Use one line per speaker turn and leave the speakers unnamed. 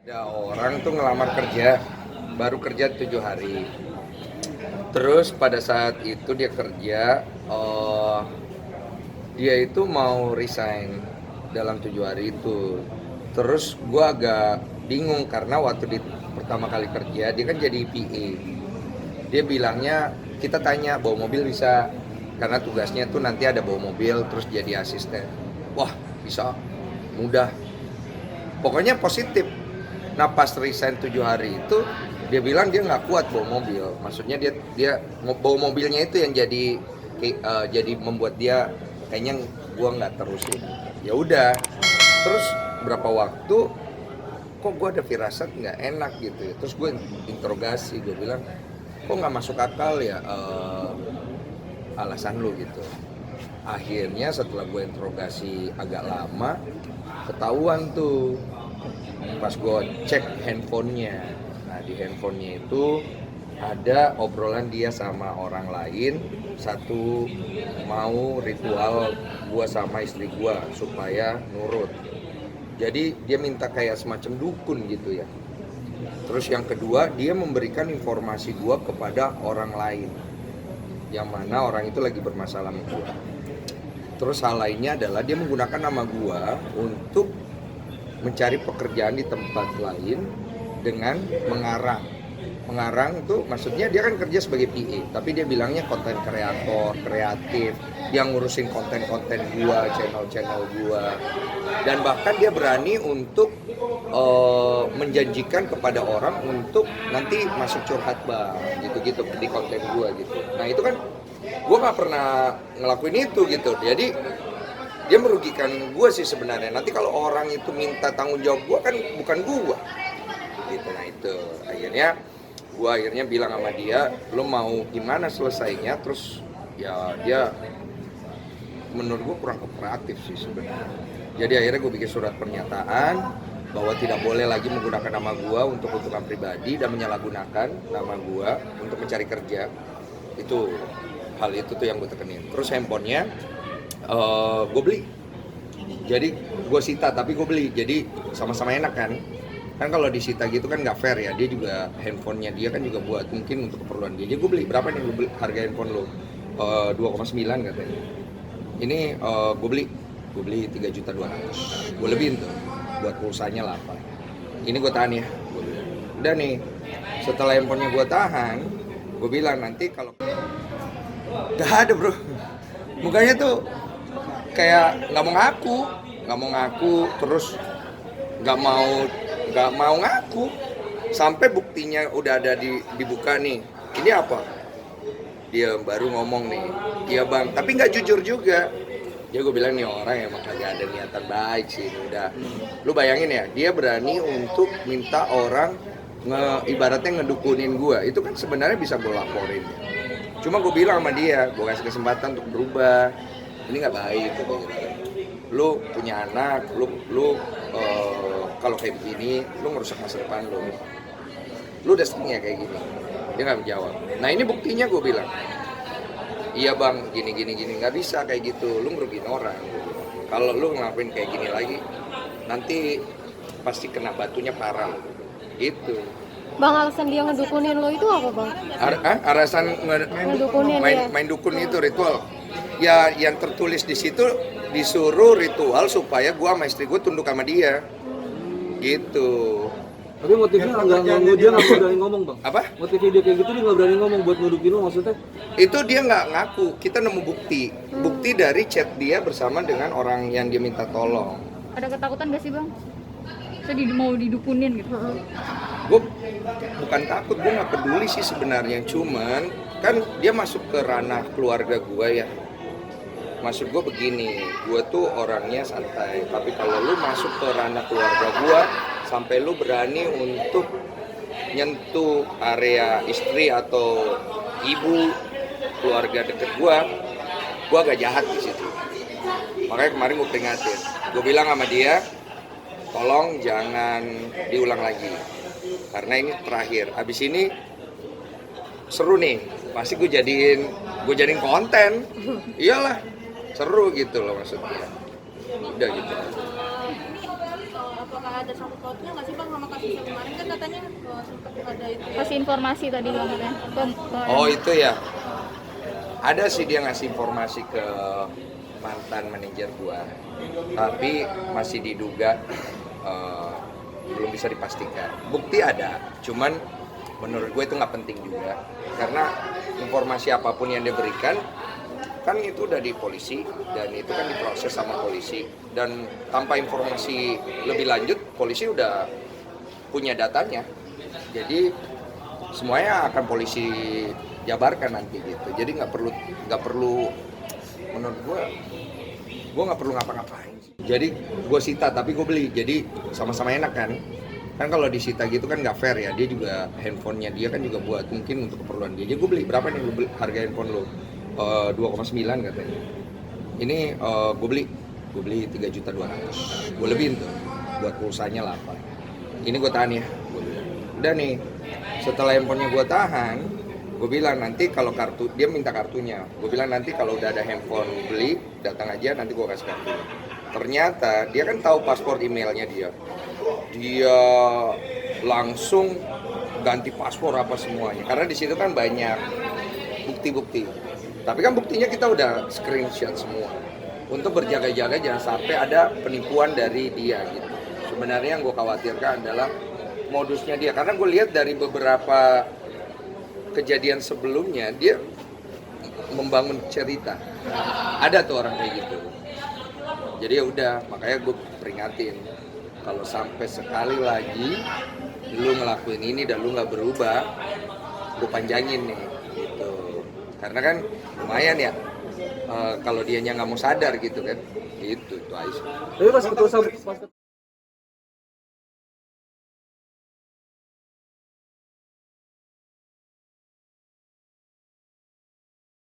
Ada orang tuh ngelamar kerja, baru kerja 7 hari. Terus pada saat itu dia kerja, dia itu mau resign dalam 7 hari itu. Terus gue agak bingung karena waktu di pertama kali kerja dia kan jadi PA. Dia bilangnya kita tanya bawa mobil bisa, karena tugasnya tuh nanti ada bawa mobil terus jadi asisten. Wah bisa, mudah. Pokoknya positif. Nah pas resign 7 hari itu dia bilang dia nggak kuat bawa mobil. Maksudnya dia bawa mobilnya itu yang jadi membuat dia kayaknya gua nggak terusin. Ya udah. Terus berapa waktu kok gua ada firasat nggak enak gitu ya. Terus gue interogasi, gue bilang kok nggak masuk akal ya alasan lu gitu. Akhirnya setelah gue interogasi agak lama ketahuan tuh pas gue cek handphonenya. Nah di handphonenya itu ada obrolan dia sama orang lain, satu mau ritual gue sama istri gue supaya nurut. Jadi dia minta kayak semacam dukun gitu ya. Terus yang kedua dia memberikan informasi gue kepada orang lain, yang mana orang itu lagi bermasalah sama gue. Terus hal lainnya adalah dia menggunakan nama gue untuk mencari pekerjaan di tempat lain dengan mengarang. Mengarang itu maksudnya dia kan kerja sebagai PA, tapi dia bilangnya konten kreator, kreatif, yang ngurusin konten-konten gua, channel-channel gua. Dan bahkan dia berani untuk menjanjikan kepada orang untuk nanti masuk curhat bang, gitu-gitu di konten gua gitu. Nah itu kan gua nggak pernah ngelakuin itu gitu. Jadi dia merugikan gue sih sebenarnya. Nanti kalau orang itu minta tanggung jawab gue kan bukan gue gitu. Nah itu akhirnya bilang sama dia, lo mau gimana selesainya. Terus ya dia menurut gue kurang kooperatif sih sebenarnya. Jadi akhirnya gue bikin surat pernyataan bahwa tidak boleh lagi menggunakan nama gue untuk keuntungan pribadi dan menyalahgunakan nama gue untuk mencari kerja. Itu hal itu tuh yang gue tekenin. Terus handphonenya gue beli, jadi gue sita tapi gue beli, jadi sama-sama enak kan kalau disita gitu kan nggak fair ya. Dia juga handphonenya dia kan juga buat mungkin untuk keperluan dia. Jadi gue beli, berapa nih gue beli harga handphone lo? 2,9 katanya. Ini gue beli 3.200.000, gue lebihin tuh buat pulsanya 8. Ini gue tahan ya, udah nih setelah handphonenya gue tahan, gue bilang nanti kalau gak ada bro, mukanya tuh kayak nggak mau ngaku, terus nggak mau ngaku sampai buktinya udah ada dibuka nih. Ini apa? Dia baru ngomong nih, iya bang, tapi nggak jujur juga. Ya gue bilang nih orang emang kagak ada niatan baik sih. Udah, lu bayangin ya, dia berani untuk minta orang ibaratnya ngedukunin gue. Itu kan sebenarnya bisa gue laporin. Cuma gue bilang sama dia, gue kasih kesempatan untuk berubah. Ini nggak baik gitu. Lu punya anak, lu kalau kayak begini lu ngerusak masa depan lu udah sering ya kayak gini. Dia nggak menjawab. Nah ini buktinya, gue bilang iya bang, gini nggak bisa kayak gitu, lu ngerugiin orang. Kalau lu ngelakuin kayak gini lagi nanti pasti kena batunya parah gitu.
Bang, alasan dia ngedukunin lo itu apa bang?
Alasan
Ngedukunin
main dukun itu ritual. Ya yang tertulis di situ disuruh ritual supaya gua sama istri gua tunduk sama dia. Gitu.
Tapi motifnya dia nggak berani ngomong bang.
Apa?
Motifnya dia kayak gitu dia nggak berani ngomong buat nudukin lo maksudnya?
Itu dia nggak ngaku. Kita nemu bukti dari chat dia bersama dengan orang yang dia minta tolong.
Ada ketakutan gak sih bang? Saya mau didukunin gitu.
Gue bukan takut, gue nggak peduli sih sebenarnya. Cuman kan dia masuk ke ranah keluarga gue ya. Maksud gue begini, gue tuh orangnya santai. Tapi kalau lu masuk ke ranah keluarga gue, sampai lu berani untuk nyentuh area istri atau ibu keluarga deket gue agak jahat di situ. Makanya kemarin gue peringatin, gue bilang sama dia, tolong jangan diulang lagi, karena ini terakhir. Abis ini seru nih, pasti gue jadiin konten, iyalah seru gitu loh maksudnya. Udah gitu.
Apakah
ada sangkut pautnya nggak sih bang sama kasus yang kemarin kan katanya sempat ada itu ya.
Kasih informasi tadi bang katanya.
Oh itu ya, ada sih dia ngasih informasi ke mantan manajer gua, tapi masih diduga, belum bisa dipastikan. Bukti ada, cuman menurut gue itu nggak penting juga, karena informasi apapun yang dia berikan kan itu udah di polisi dan itu kan diproses sama polisi, dan tanpa informasi lebih lanjut polisi udah punya datanya, jadi semuanya akan polisi jabarkan nanti gitu. Jadi nggak perlu menurut gue nggak perlu ngapa-ngapain. Jadi gue sita tapi gue beli, jadi sama-sama enak kan kalau disita gitu kan nggak fair ya. Dia juga handphonenya dia kan juga buat mungkin untuk keperluan dia. Jadi gue beli, berapa nih lu beli harga handphone lo? 2,9 katanya. Ini gue beli 3.200.000. Gue lebihin tuh buat pulsanya 8. Ini gue tahan ya. Udah nih, setelah handphonenya gue tahan, gue bilang nanti kalau kartu, dia minta kartunya, gue bilang nanti kalau udah ada handphone beli, datang aja nanti gue kasih kartu. Ternyata dia kan tahu paspor emailnya dia langsung ganti paspor apa semuanya, karena di situ kan banyak bukti-bukti, tapi kan buktinya kita udah screenshot semua untuk berjaga-jaga jangan sampai ada penipuan dari dia gitu. Sebenarnya yang gue khawatirkan adalah modusnya dia, karena gue lihat dari beberapa kejadian sebelumnya dia membangun cerita, ada tuh orang kayak gitu. Jadi ya udah, makanya gue peringatin kalau sampai sekali lagi lu ngelakuin ini dan lu nggak berubah, gue panjangin nih gitu. Karena kan lumayan ya, kalau dianya nggak mau sadar gitu kan, gitu tuh Aisyah.
Tapi pas ketemu